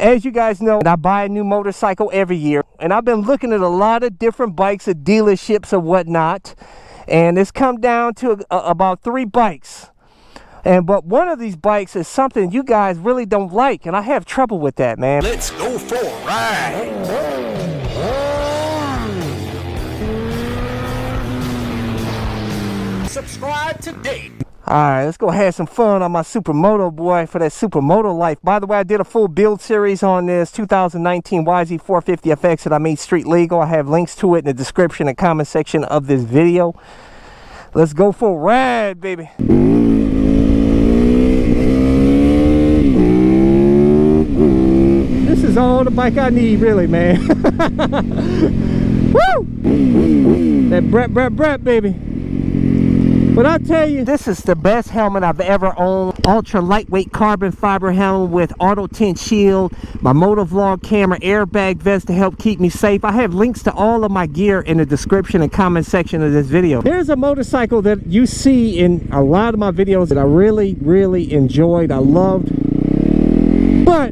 As you guys know, I buy a new motorcycle every year, and I've been looking at a lot of different bikes at dealerships or whatnot, and it's come down to about 3 bikes. But one of these bikes is something you guys really don't like, and I have trouble with that, man. Let's go for a ride. Subscribe today. Alright, let's go have some fun on my supermoto, boy, for that supermoto life. By the way, I did a full build series on this 2019 YZ450FX that I made street legal. I have links to it in the description and comment section of this video. Let's go for a ride, baby. This is all the bike I need, really, man. Woo! That brat, baby. But I'll tell you, this is the best helmet I've ever owned. Ultra lightweight carbon fiber helmet with auto tint shield, my motovlog camera, airbag vest to help keep me safe. I have links to all of my gear in the description and comment section of this video. There's a motorcycle that you see in a lot of my videos that I really enjoyed, I loved. But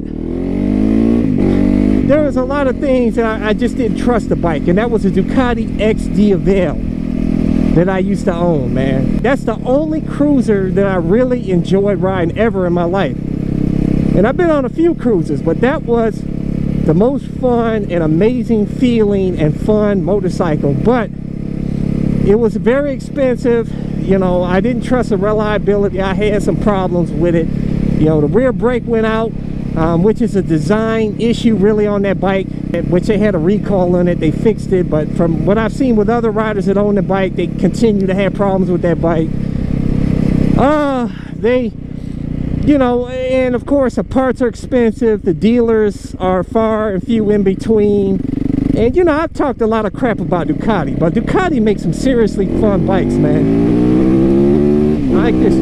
there was a lot of things that I just didn't trust the bike, and that was a Ducati XD Avail that I used to own, man. That's the only cruiser that I really enjoyed riding ever in my life. And I've been on a few cruisers, but that was the most fun and amazing feeling and fun motorcycle. But it was very expensive. You know, I didn't trust the reliability. I had some problems with it. You know, the rear brake went out, which is a design issue really on that bike, which they had a recall on it. They fixed it, but from what I've seen with other riders that own the bike, they continue to have problems with that bike. You know, and of course the parts are expensive, the dealers are far and few in between. And you know, I've talked a lot of crap about Ducati, but Ducati makes some seriously fun bikes, man. I like this.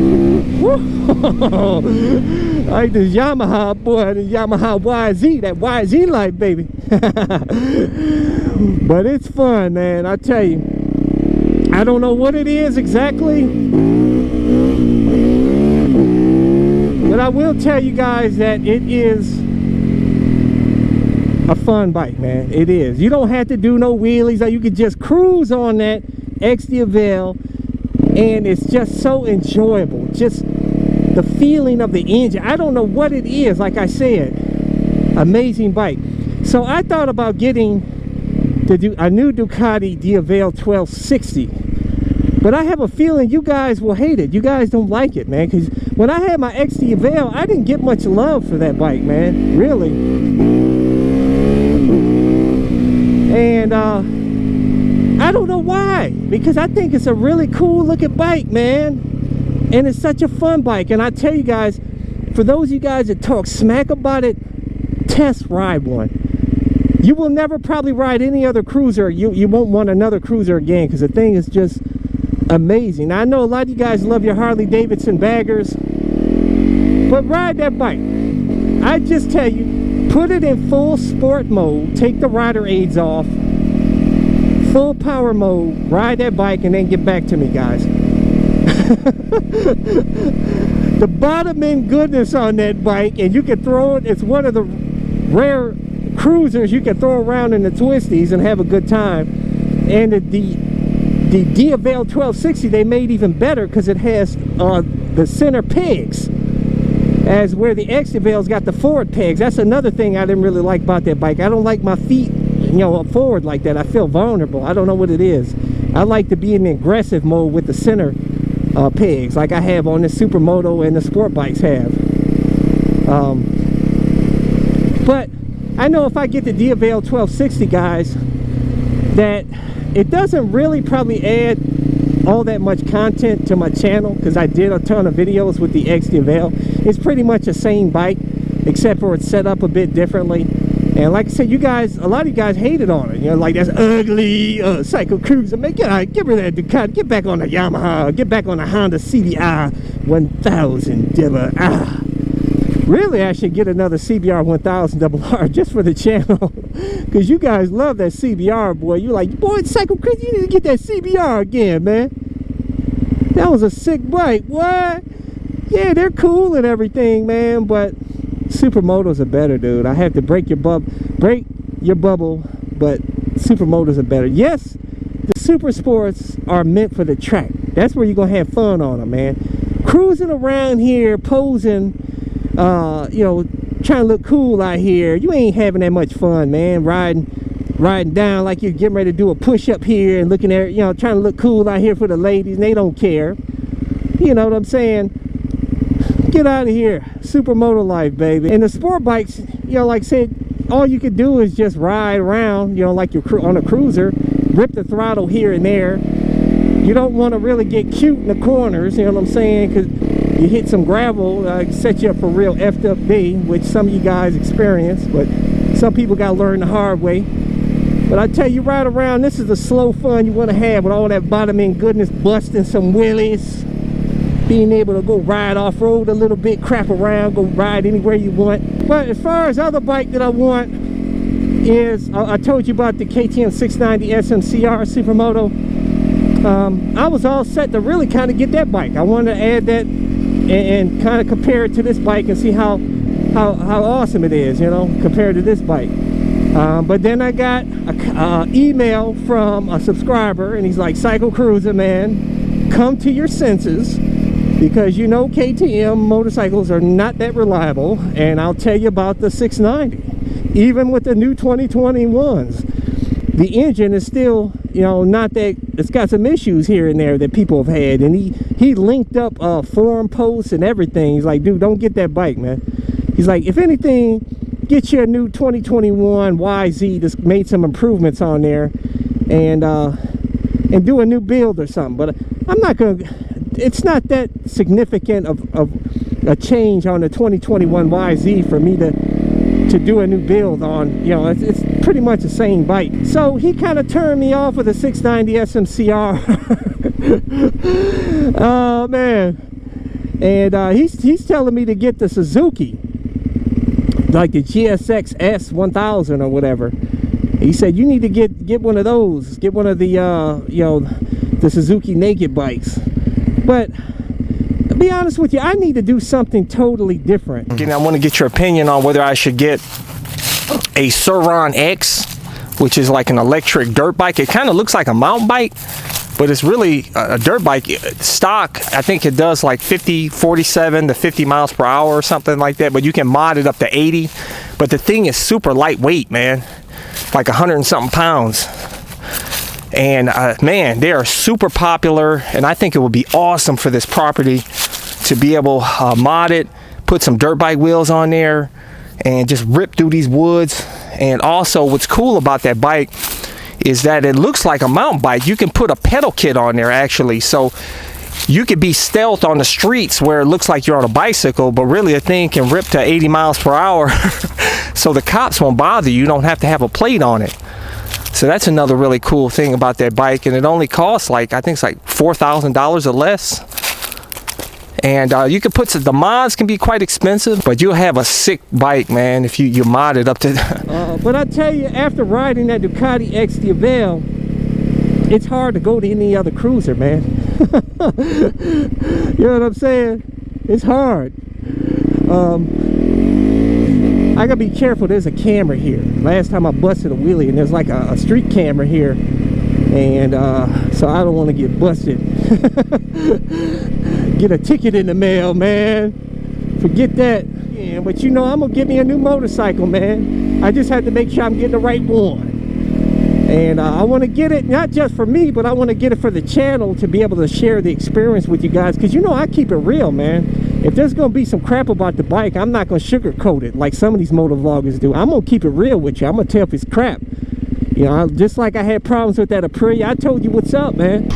I like this Yamaha, boy, the Yamaha YZ, that YZ light, baby. But it's fun, man, I tell you. I don't know what it is exactly, but I will tell you guys that it is a fun bike, man. It is. You don't have to do no wheelies. You can just cruise on that XD Avail, and it's just so enjoyable. Just the feeling of the engine. I don't know what it is. Like I said, amazing bike. So I thought about getting a new Ducati Avail 1260, but I have a feeling you guys will hate it. You guys don't like it, man, because when I had my XD Avail, I didn't get much love for that bike, man, really. And I don't know why, because I think it's a really cool looking bike, man, and it's such a fun bike. And I tell you guys, for those of you guys that talk smack about it, test ride one. You will never probably ride any other cruiser. You won't want another cruiser again, because the thing is just amazing. Now, I know a lot of you guys love your Harley Davidson baggers, but ride that bike. I just tell you, put it in full sport mode, take the rider aids off, full power mode, ride that bike, and then get back to me, guys. The bottom end goodness on that bike, and you can throw it. It's one of the rare cruisers you can throw around in the twisties and have a good time. And the Avail 1260 they made even better, because it has the center pegs, as where the X Avail's got the forward pegs. That's another thing I didn't really like about that bike. I don't like my feet, you know, forward like that. I feel vulnerable. I don't know what it is. I like to be in the aggressive mode with the center pegs, like I have on the supermoto and the sport bikes have. But I know if I get the Avail 1260, guys, that it doesn't really probably add all that much content to my channel, because I did a ton of videos with the XD Avail. It's pretty much the same bike, except for it's set up a bit differently. And like I said, you guys, a lot of you guys hated on it. You know, like, that's ugly, CycleCruza. Man, get rid of that Ducati. Get back on the Yamaha. Get back on the Honda CBR 1000 RR. Really, I should get another CBR 1000 RR just for the channel, because you guys love that CBR, boy. You're like, boy, CycleCruza, you need to get that CBR again, man. That was a sick bike. What? Yeah, they're cool and everything, man, but supermotos are better, dude. I have to break your bubble, but supermotos are better. Yes, the super sports are meant for the track. That's where you're gonna have fun on them, man. Cruising around here, posing, you know, trying to look cool out here, you ain't having that much fun, man. Riding down like you're getting ready to do a push-up here and looking at, you know, trying to look cool out here for the ladies, and they don't care. You know what I'm saying? Get out of here. Supermoto life, baby. And the sport bikes, you know, like I said, all you could do is just ride around, you know, like you're on a cruiser, rip the throttle here and there. You don't want to really get cute in the corners, you know what I'm saying? Because you hit some gravel, set you up for real effed up day, which some of you guys experience, but some people got to learn the hard way. But I tell you, right around, this is the slow fun you want to have with all that vitamin goodness, busting some wheelies, being able to go ride off-road a little bit, crap around, go ride anywhere you want. But as far as other bike that I want is, I told you about the KTM 690 SMCR Supermoto. I was all set to really kind of get that bike. I wanted to add that and kind of compare it to this bike and see how awesome it is, you know, compared to this bike. But then I got an email from a subscriber, and he's like, CycleCruza, man, come to your senses, because you know KTM motorcycles are not that reliable, and I'll tell you about the 690. Even with the new 2021s, the engine is still, you know, not that, it's got some issues here and there that people have had, and he linked up forum posts and everything. He's like, dude, don't get that bike, man. He's like, if anything, get you a new 2021 YZ that's made some improvements on there, and do a new build or something. But I'm not gonna, it's not that significant of a change on the 2021 YZ for me to do a new build on. You know, it's pretty much the same bike. So he kind of turned me off with the 690 SMCR. Oh man. And he's telling me to get the Suzuki, like the GSX S1000 or whatever. He said you need to get one of those, get one of the you know, the Suzuki naked bikes. But to be honest with you, I need to do something totally different. Again, I want to get your opinion on whether I should get a Sur-Ron X, which is like an electric dirt bike. It kind of looks like a mountain bike, but it's really a dirt bike. Stock, I think it does like 47 to 50 miles per hour or something like that, but you can mod it up to 80. But the thing is super lightweight, man, like 100 and something pounds. And man, they are super popular, and I think it would be awesome for this property to be able to mod it, put some dirt bike wheels on there, and just rip through these woods. And also, what's cool about that bike is that it looks like a mountain bike. You can put a pedal kit on there, actually, so you could be stealth on the streets where it looks like you're on a bicycle, but really a thing can rip to 80 miles per hour so the cops won't bother you. You don't have to have a plate on it. So that's another really cool thing about that bike, and it only costs like, I think it's like $4,000 or less. And you can put the mods can be quite expensive, but you'll have a sick bike, man, if you mod it up to. But I tell you, after riding that Ducati X Diavel, it's hard to go to any other cruiser, man. You know what I'm saying? It's hard. I gotta be careful. There's a camera here. Last time I busted a wheelie, and there's like a street camera here, and so I don't want to get busted. Get a ticket in the mail, man. Forget that. Yeah, but you know, I'm gonna get me a new motorcycle, man. I just have to make sure I'm getting the right one. And I want to get it not just for me, but I want to get it for the channel to be able to share the experience with you guys, because you know I keep it real, man. If there's gonna be some crap about the bike, I'm not gonna sugarcoat it like some of these motor vloggers do. I'm gonna keep it real with you. I'm gonna tell if it's crap. You know, just like I had problems with that Aprilia. I told you what's up, man.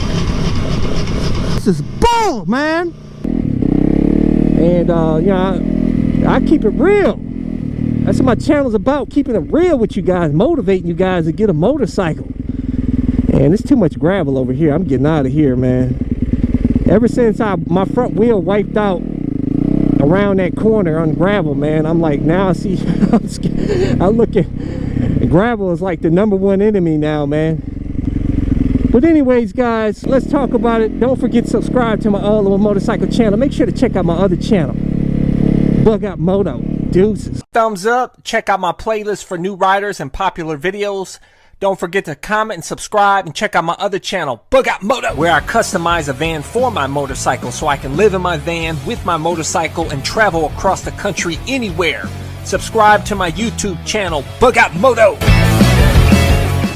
This is bull, man. And you know, I keep it real. That's what my channel's about, keeping it real with you guys, motivating you guys to get a motorcycle. And it's too much gravel over here. I'm getting out of here, man. Ever since my front wheel wiped out around that corner on gravel, man, I'm like, now I see, I look at gravel is like the #1 enemy now, man. But anyways, guys, let's talk about it. Don't forget to subscribe to my All Over Motorcycle channel. Make sure to check out my other channel, Bug Out Moto. Deuces. Thumbs up. Check out my playlist for new riders and popular videos. Don't forget to comment and subscribe, and check out my other channel, Bug Out Moto, where I customize a van for my motorcycle so I can live in my van with my motorcycle and travel across the country anywhere. Subscribe to my YouTube channel, Bug Out Moto.